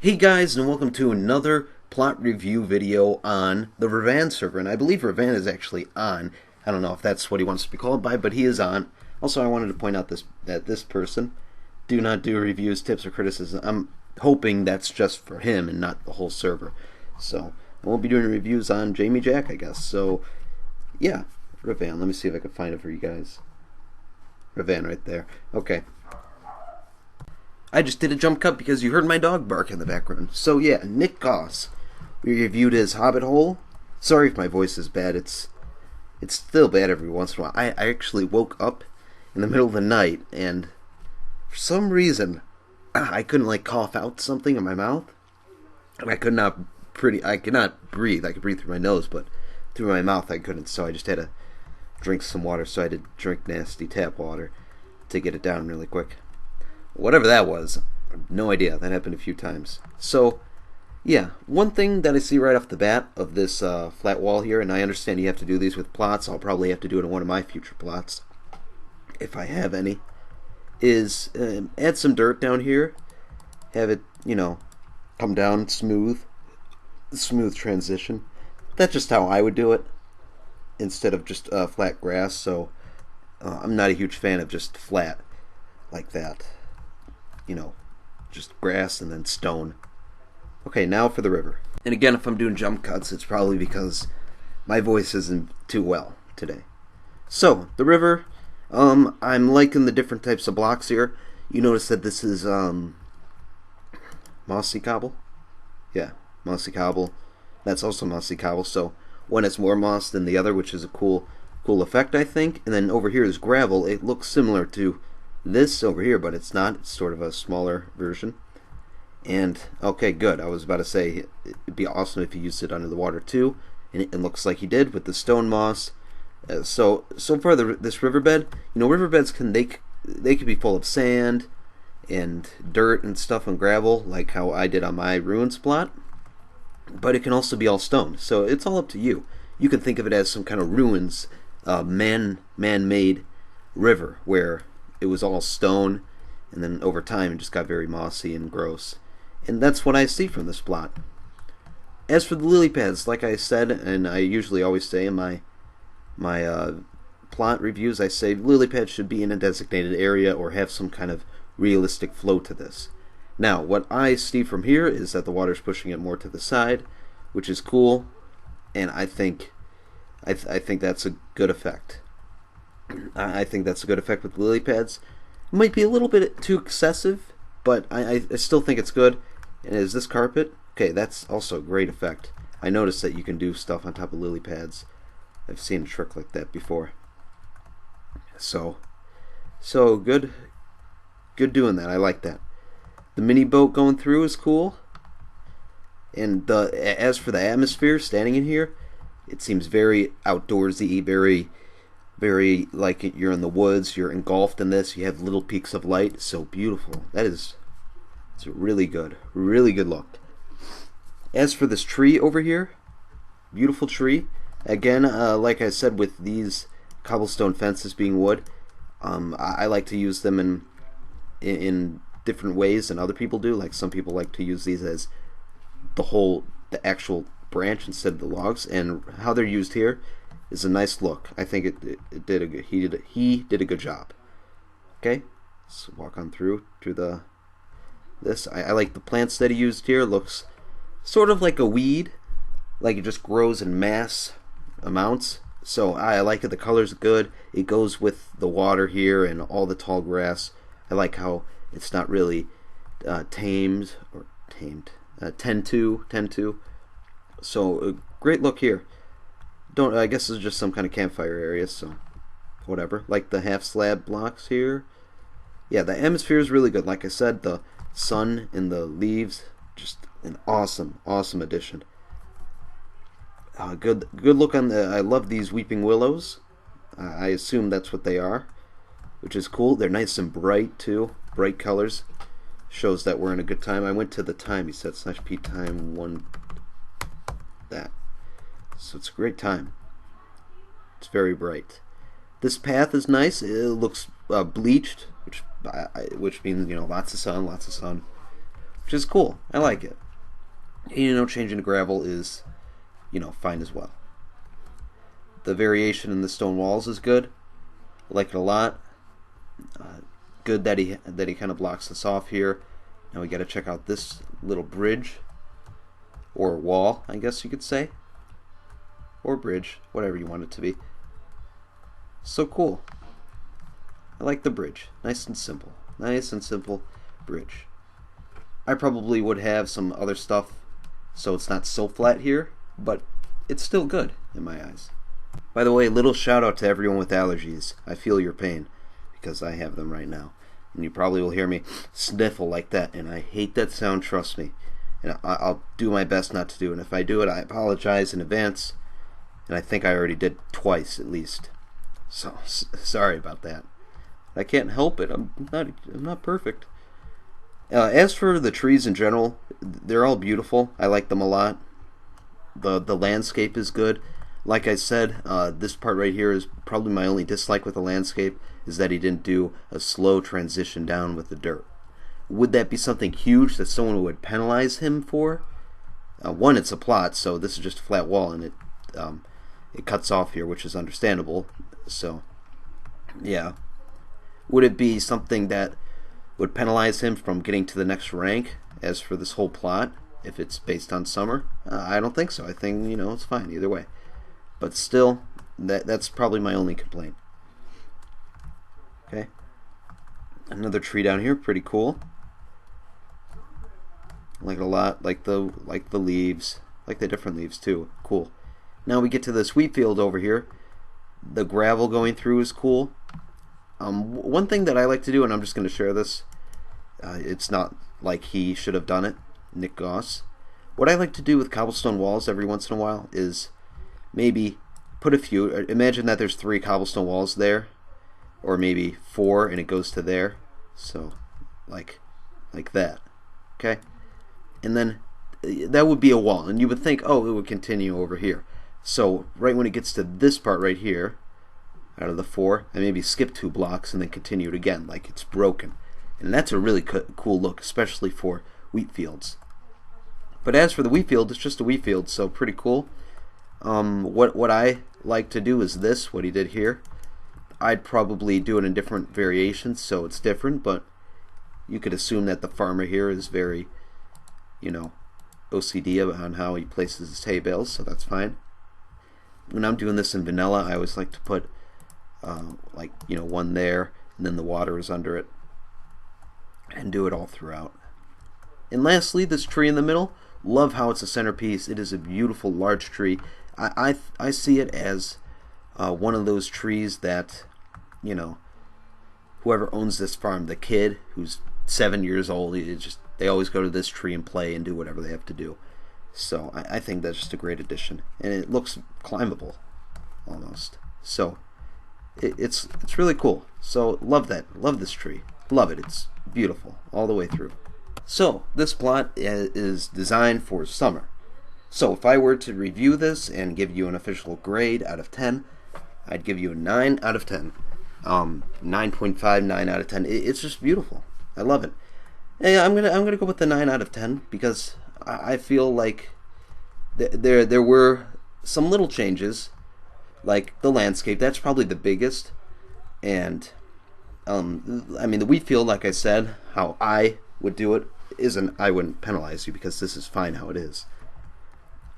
Hey guys, and welcome to another plot review video on the Ravand server, and I believe Ravand is actually on. I don't know if that's what he wants to be called by, but he is on. Also, I wanted to point out that this person do not do reviews, tips, or criticism. I'm hoping that's just for him and not the whole server. So, I won't be doing reviews on Jamie Jack, I guess. So, yeah, Ravand. Let me see if I can find it for you guys. Ravand right there. Okay. I just did a jump cut because you heard my dog bark in the background. So yeah, Nickgoss. We reviewed his Hobbit hole. Sorry if my voice is bad. It's still bad every once in a while. I actually woke up in the middle of the night and for some reason I couldn't cough out something in my mouth. And I could not breathe. I could breathe through my nose, but through my mouth I couldn't. So I just had to drink some water. So I had to drink nasty tap water to get it down really quick. Whatever that was, no idea. That happened a few times. So, yeah, one thing that I see right off the bat of this flat wall here, and I understand you have to do these with plots, I'll probably have to do it in one of my future plots, if I have any, is add some dirt down here, have it, come down smooth transition. That's just how I would do it, instead of just flat grass, so I'm not a huge fan of just flat like that. Just grass and then stone. Okay, now for the river. And again, if I'm doing jump cuts, it's probably because my voice isn't too well today. So, the river, I'm liking the different types of blocks here. You notice that this is, mossy cobble? Yeah, mossy cobble. That's also mossy cobble, so one has more moss than the other, which is a cool effect, I think. And then over here is gravel. It looks similar to this over here, but it's not. It's sort of a smaller version. And okay, good. I was about to say it'd be awesome if you used it under the water too, and it looks like he did with the stone moss. So far this riverbed, riverbeds can be full of sand and dirt and stuff and gravel, like how I did on my ruins plot. But it can also be all stone. So it's all up to you. You can think of it as some kind of ruins, man-made river where it was all stone, and then over time it just got very mossy and gross. And that's what I see from this plot. As for the lily pads, like I said, and I usually always say in my plot reviews, I say lily pads should be in a designated area or have some kind of realistic flow to this. Now, what I see from here is that the water's pushing it more to the side, which is cool, and I think that's a good effect. I think that's a good effect with lily pads. It might be a little bit too excessive, but I still think it's good. And is this carpet? Okay, that's also a great effect. I noticed that you can do stuff on top of lily pads. I've seen a trick like that before. So good doing that. I like that. The mini boat going through is cool. And as for the atmosphere standing in here, it seems very outdoorsy, very like you're in the woods, you're engulfed in this, you have little peaks of light. So beautiful. It's a really good look. As for this tree over here, beautiful tree. Again, like I said, with these cobblestone fences being wood, I like to use them in different ways than other people do. Like some people like to use these as the actual branch instead of the logs, and how they're used here is a nice look. I think he did a good job. Okay, let's walk on through this. I like the plants that he used here. Looks sort of like a weed, like it just grows in mass amounts. So I like it. The color's good. It goes with the water here and all the tall grass. I like how it's not really tend to. So a great look here. I guess it's just some kind of campfire area, so whatever. Like the half slab blocks here. Yeah, the atmosphere is really good. Like I said, the sun and the leaves, just an awesome addition. Good look on I love these weeping willows. I assume that's what they are, which is cool. They're nice and bright too. Bright colors. Shows that we're in a good time. I went to the time. He said /p time 1 that. So it's a great time. It's very bright. This path is nice. It looks bleached, which means lots of sun. which is cool. I like it. And, you know, changing to gravel is, you know, fine as well. The variation in the stone walls is good. I like it a lot. Good that he kind of blocks us off here. Now we got to check out this little bridge, or wall, I guess you could say, or bridge, whatever you want it to be. So cool. I like the bridge. Nice and simple. Nice and simple bridge. I probably would have some other stuff so it's not so flat here, but it's still good in my eyes. By the way, little shout out to everyone with allergies. I feel your pain because I have them right now. And you probably will hear me sniffle like that, and I hate that sound, trust me. And I'll do my best not to do it. And if I do it, I apologize in advance. And I think I already did twice at least. So sorry about that. I can't help it. I'm not perfect. As for the trees in general, they're all beautiful. I like them a lot. The landscape is good. Like I said, this part right here is probably my only dislike with the landscape, is that he didn't do a slow transition down with the dirt. Would that be something huge that someone would penalize him for? One, it's a plot, so this is just a flat wall, and it cuts off here, which is understandable. So, yeah. Would it be something that would penalize him from getting to the next rank, as for this whole plot, if it's based on summer? I don't think so. I think, you know, it's fine either way. But still, that's probably my only complaint. Okay. Another tree down here, pretty cool. I like it a lot. Like the leaves, like the different leaves too. Cool. Now we get to this wheat field over here. The gravel going through is cool. One thing that I like to do, and I'm just going to share this. It's not like he should have done it, Nickgoss. What I like to do with cobblestone walls every once in a while is maybe put a few. Imagine that there's 3 cobblestone walls there, or maybe 4, and it goes to there. So, like that. Okay, and then that would be a wall, and you would think, oh, it would continue over here. So right when it gets to this part right here, out of the 4, I maybe skip 2 blocks and then continue it again, like it's broken. And that's a really cool look, especially for wheat fields. But as for the wheat field, it's just a wheat field, so pretty cool. What I like to do is this, what he did here. I'd probably do it in different variations, so it's different, but you could assume that the farmer here is very, you know, OCD on how he places his hay bales, so that's fine. When I'm doing this in vanilla, I always like to put like, you know, one there, and then the water is under it, and do it all throughout. And lastly, this tree in the middle, love how it's a centerpiece. It is a beautiful large tree. I see it as one of those trees that, you know, whoever owns this farm, the kid who's 7 years old, they always go to this tree and play and do whatever they have to do. So I think that's just a great addition, and it looks climbable almost. So it's really cool. So love this tree, love it. It's beautiful all the way through. So this plot is designed for summer. So if I were to review this and give you an official grade out of 10, I'd give you a 9 out of 10. 9.5, 9 out of 10. It's just beautiful. I love it. Yeah, I'm gonna go with the 9 out of 10 because I feel like there were some little changes, like the landscape. That's probably the biggest. And I mean, the wheat field, like I said, how I would do it isn't. I wouldn't penalize you because this is fine how it is.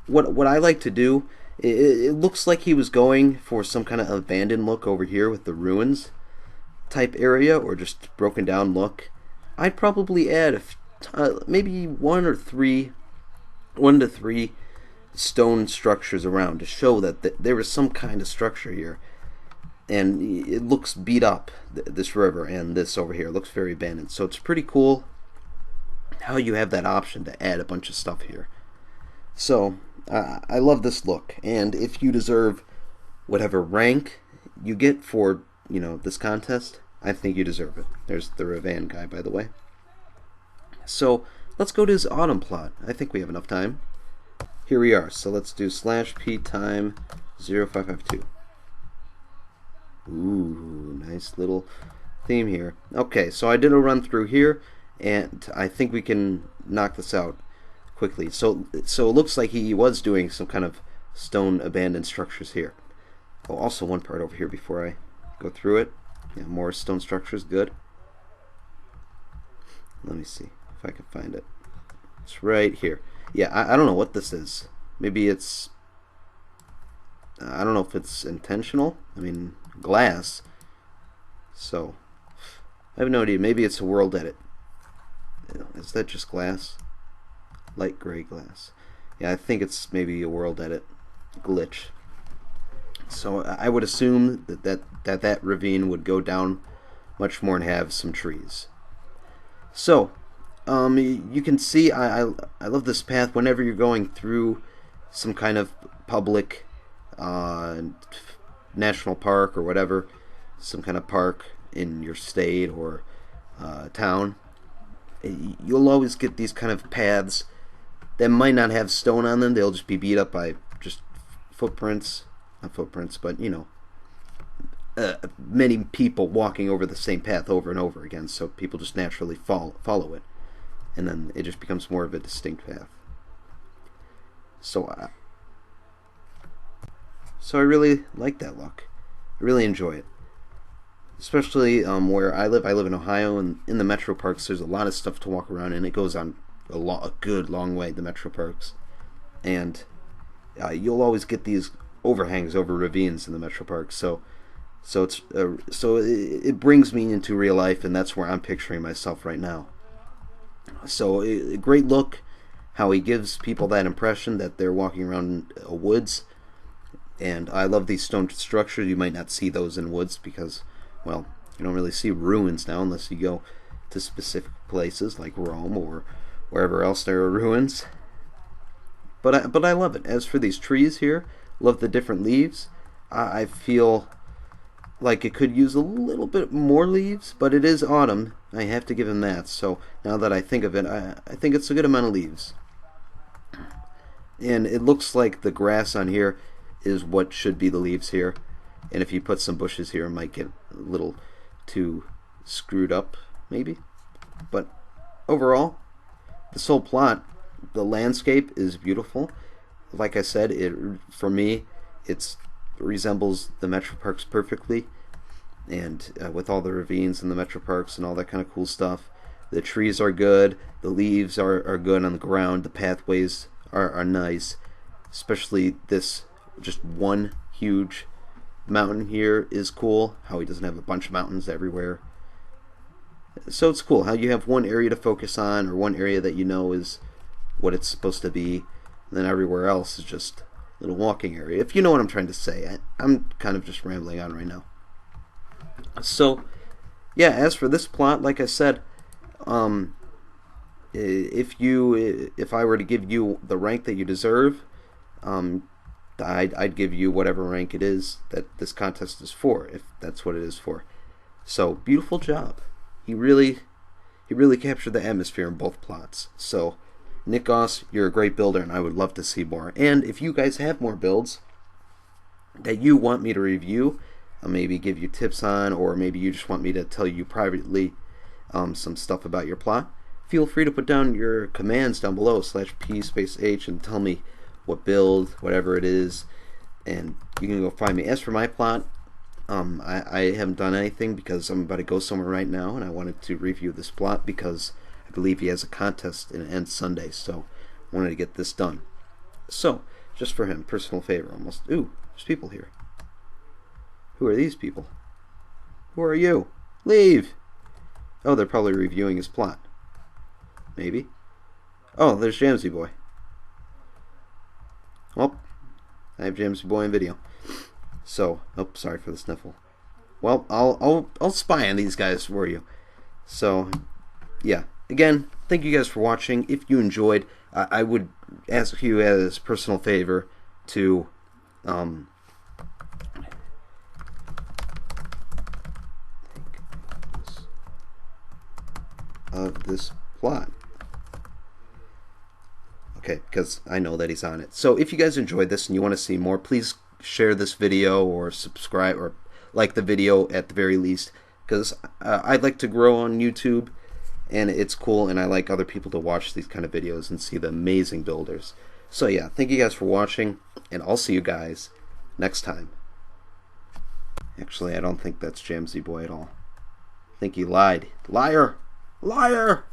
What I like to do, it looks like he was going for some kind of abandoned look over here with the ruins type area, or just broken down look. I'd probably add maybe 1 to 3 stone structures around to show that there was some kind of structure here. And it looks beat up, this river, and this over here looks very abandoned. So it's pretty cool how you have that option to add a bunch of stuff here. So I love this look, and if you deserve whatever rank you get for, you know, this contest, I think you deserve it. There's the Ravand guy, by the way. So let's go to his autumn plot. I think we have enough time. Here we are. So let's do /p time 0552. Ooh, nice little theme here. Okay, so I did a run through here, and I think we can knock this out quickly. So it looks like he was doing some kind of stone abandoned structures here. Oh, also one part over here before I go through it. Yeah, more stone structures, good. Let me see if I can find it. It's right here. Yeah, I don't know what this is. Maybe it's... I don't know if it's intentional. I mean, glass. So, I have no idea. Maybe it's a world edit. Is that just glass? Light gray glass. Yeah, I think it's maybe a world edit glitch. So I would assume that ravine would go down much more and have some trees. So, you can see I love this path whenever you're going through some kind of public national park or whatever, some kind of park in your state or town. You'll always get these kind of paths that might not have stone on them. They'll just be beat up by just footprints. Not footprints, but, you know, many people walking over the same path over and over again, so people just naturally follow it. And then it just becomes more of a distinct path. So I really like that look. I really enjoy it. Especially where I live. I live in Ohio, and in the metro parks there's a lot of stuff to walk around, and it goes on a good long way, the metro parks. And you'll always get these overhangs over ravines in the metro parks. So it brings me into real life, and that's where I'm picturing myself right now. So a great look, how he gives people that impression that they're walking around a woods. And I love these stone structures. You might not see those in woods because, well, you don't really see ruins now unless you go to specific places like Rome or wherever else there are ruins. But I love it. As for these trees here, love the different leaves. I feel like it could use a little bit more leaves, but it is autumn. I have to give him that. So now that I think of it, I think it's a good amount of leaves. And it looks like the grass on here is what should be the leaves here. And if you put some bushes here, it might get a little too screwed up, maybe. But overall, this whole plot, the landscape is beautiful. Like I said, for me, it resembles the metro parks perfectly. And with all the ravines and the metro parks and all that kind of cool stuff. The trees are good. The leaves are good on the ground. The pathways are nice. Especially this just one huge mountain here is cool. How he doesn't have a bunch of mountains everywhere. So it's cool how you have one area to focus on, or one area that you know is what it's supposed to be, and then everywhere else is just a little walking area. If you know what I'm trying to say. I'm kind of just rambling on right now. So, yeah, as for this plot, like I said, if I were to give you the rank that you deserve, I'd give you whatever rank it is that this contest is for, if that's what it is for. So, beautiful job. He really captured the atmosphere in both plots. So, Nickgoss, you're a great builder, and I would love to see more. And if you guys have more builds that you want me to review, I'll maybe give you tips on, or maybe you just want me to tell you privately some stuff about your plot, feel free to put down your commands down below, /p_h, and tell me what build, whatever it is, and you can go find me. As for my plot, I haven't done anything because I'm about to go somewhere right now, and I wanted to review this plot because I believe he has a contest and it ends Sunday, so I wanted to get this done. So, just for him, personal favor almost. Ooh, there's people here. Who are these people? Who are you? Leave! Oh, they're probably reviewing his plot. Maybe. Oh, there's Jamsy Boy. Well, I have Jamsy Boy in video. So, oh, sorry for the sniffle. Well, I'll spy on these guys for you. So, yeah. Again, thank you guys for watching. If you enjoyed, I would ask you as a personal favor to of this plot. Okay, because I know that he's on it. So if you guys enjoyed this and you want to see more, please share this video or subscribe or like the video at the very least, because I'd like to grow on YouTube, and it's cool, and I like other people to watch these kind of videos and see the amazing builders. So yeah, thank you guys for watching, and I'll see you guys next time. Actually, I don't think that's Jamsy Boy at all. I think he lied. Liar! Liar!